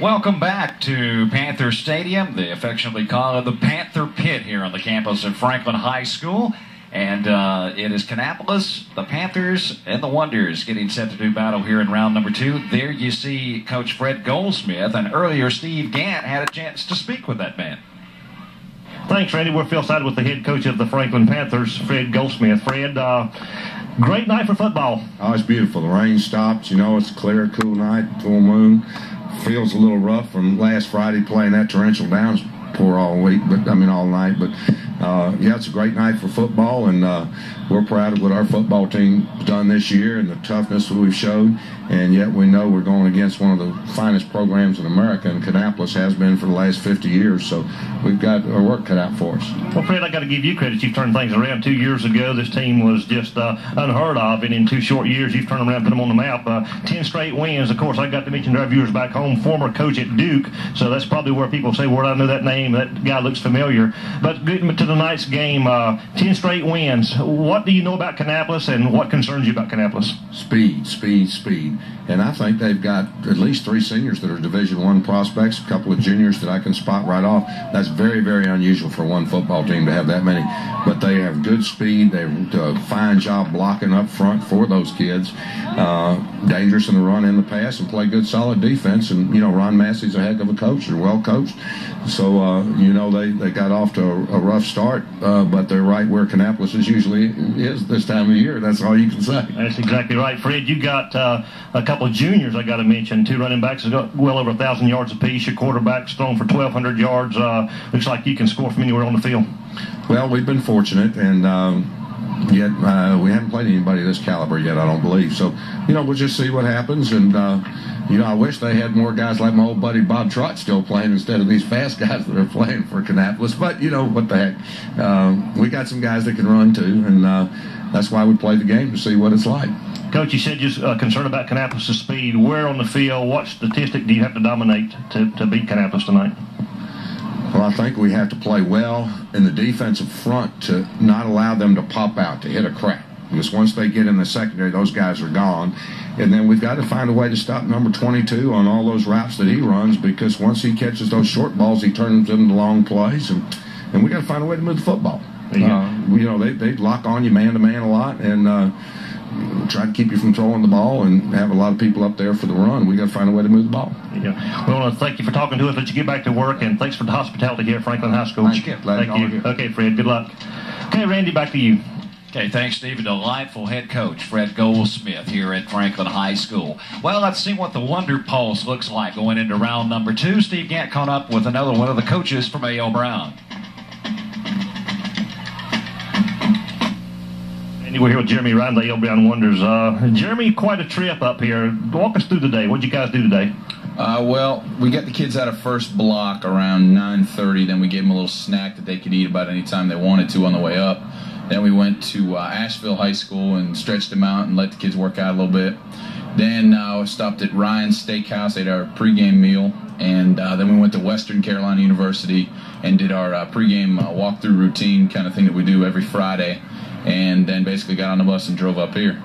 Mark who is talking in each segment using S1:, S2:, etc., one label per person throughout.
S1: Welcome back to Panther Stadium, they affectionately call it the Panther Pit here on the campus of Franklin High School. And it is Kannapolis, the Panthers, and the Wonders getting set to do battle here in round number 2. There you see Coach Fred Goldsmith, and earlier Steve Gant had a chance to speak with that man.
S2: Thanks, Randy. We're fieldsided with the head coach of the Franklin Panthers, Fred Goldsmith. Fred, great night for football.
S3: Oh, it's beautiful. The rain stopped. You know, it's a clear, cool night, full moon. Feels a little rough from last Friday playing that torrential downpour all week, but I mean all night. But yeah, it's a great night for football, and we're proud of what our football team done this year and the toughness that we've showed. And yet we know we're going against one of the finest programs in America, and Kannapolis has been for the last 50 years. So we've got our work cut out for us.
S2: Well, Fred, I got to give you credit. You've turned things around. 2 years ago, this team was just unheard of, and in 2 short years, you've turned them around and put them on the map. 10 straight wins. Of course, I got to mention to our viewers back home, former coach at Duke. So that's probably where people say, "Where I know that name? That guy looks familiar." But getting to tonight's game, 10 straight wins. What do you know about Kannapolis, and what concerns you about Kannapolis?
S3: Speed, speed, speed. And I think they've got at least 3 seniors that are Division I prospects, a couple of juniors that I can spot right off. That's very, very unusual for one football team to have that many. But they have good speed. They do a fine job blocking up front for those kids. Dangerous in the run and the pass, and play good, solid defense. And, you know, Ron Massey's a heck of a coach. They're well coached. So, you know, they got off to a rough start, but they're right where Kannapolis usually is this time of year. That's all you can say.
S2: That's exactly right. Fred, you got a couple of juniors I got to mention. 2 running backs have got well over 1,000 yards apiece. Your quarterback's thrown for 1,200 yards. Looks like you can score from anywhere on the field.
S3: Well, we've been fortunate, and yet we haven't played anybody of this caliber yet, I don't believe. So, you know, we'll just see what happens. And, you know, I wish they had more guys like my old buddy Bob Trott still playing instead of these fast guys that are playing for Kannapolis. But, you know, what the heck. We got some guys that can run, too, and that's why we play the game, to see what it's like.
S2: Coach, you said you're concerned about Kannapolis' speed. Where on the field, what statistic do you have to dominate to beat Kannapolis tonight?
S3: Well, I think we have to play well in the defensive front to not allow them to pop out, to hit a crack. Because once they get in the secondary, those guys are gone. And then we've got to find a way to stop number 22 on all those routes that he runs, because once he catches those short balls, he turns them into long plays. And we got to find a way to move the football. You know, they lock on you man-to-man a lot, and try to keep you from throwing the ball and have a lot of people up there for the run. We got to find a way to move the ball.
S2: Yeah. We want to thank you for talking to us. Let you get back to work, and thanks for the hospitality here at Franklin High School.
S3: Thank you.
S2: Okay, Fred, good luck. Okay, Randy, back to you.
S1: Okay, thanks, Steve. A delightful head coach, Fred Goldsmith, here at Franklin High School. Well, let's see what the Wonder Pulse looks like going into round number 2. Steve Gant caught up with another one of the coaches from A.L. Brown.
S2: We're here with Jeremy Ryan, the A.L. Brown Wonders. Jeremy, quite a trip up here. Walk us through the day. What did you guys do today?
S4: Well, we got the kids out of first block around 9:30. Then we gave them a little snack that they could eat about any time they wanted to on the way up. Then we went to Asheville High School and stretched them out and let the kids work out a little bit. Then stopped at Ryan's Steakhouse, ate our pregame meal, and then we went to Western Carolina University and did our pregame walkthrough routine kind of thing that we do every Friday. And then basically got on the bus and drove up here.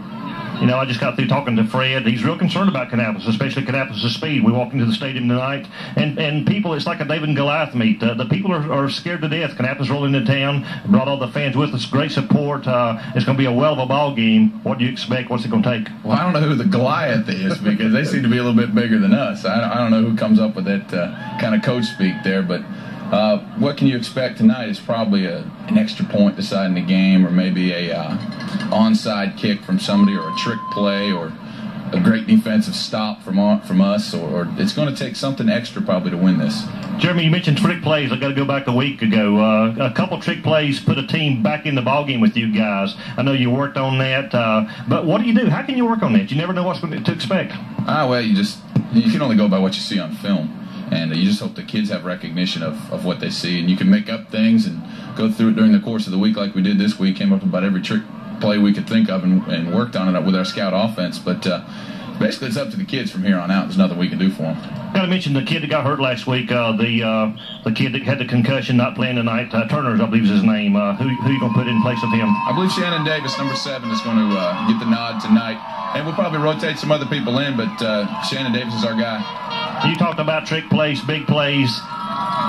S2: You know, I just got through talking to Fred. He's real concerned about Kannapolis, especially Kannapolis' speed. We walked into the stadium tonight, and people, it's like a David and Goliath meet. The people are scared to death. Kannapolis rolled into town, brought all the fans with us, great support. It's going to be a well of a ball game. What do you expect? What's it going to take?
S4: Well, I don't know who the Goliath is, because they seem to be a little bit bigger than us. I don't know who comes up with that kind of coach speak there, but what can you expect tonight is probably an extra point deciding the game, or maybe a onside kick from somebody, or a trick play, or a great defensive stop from us, or it's going to take something extra probably to win this.
S2: Jeremy, you mentioned trick plays. I got to go back a week ago. A couple trick plays put a team back in the ballgame with you guys. I know you worked on that, but what do you do? How can you work on that? You never know what's going to expect.
S4: Well, you can only go by what you see on film. And you just hope the kids have recognition of what they see. And you can make up things and go through it during the course of the week like we did this week. Came up with about every trick play we could think of and worked on it with our scout offense. But basically it's up to the kids from here on out. There's nothing we can do for them.
S2: Got to mention the kid that got hurt last week, the kid that had the concussion, not playing tonight. Turner's, I believe, is his name. Who you going to put in place of him?
S4: I believe Shannon Davis, number 7, is going to get the nod tonight. And we'll probably rotate some other people in, but Shannon Davis is our guy.
S2: You talked about trick plays, big plays,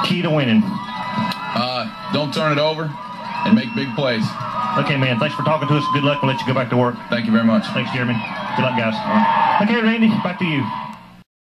S2: key to winning.
S4: Don't turn it over and make big plays.
S2: Okay, man. Thanks for talking to us. Good luck. We'll let you go back to work.
S4: Thank you very much.
S2: Thanks, Jeremy. Good luck, guys. Okay, Randy, back to you.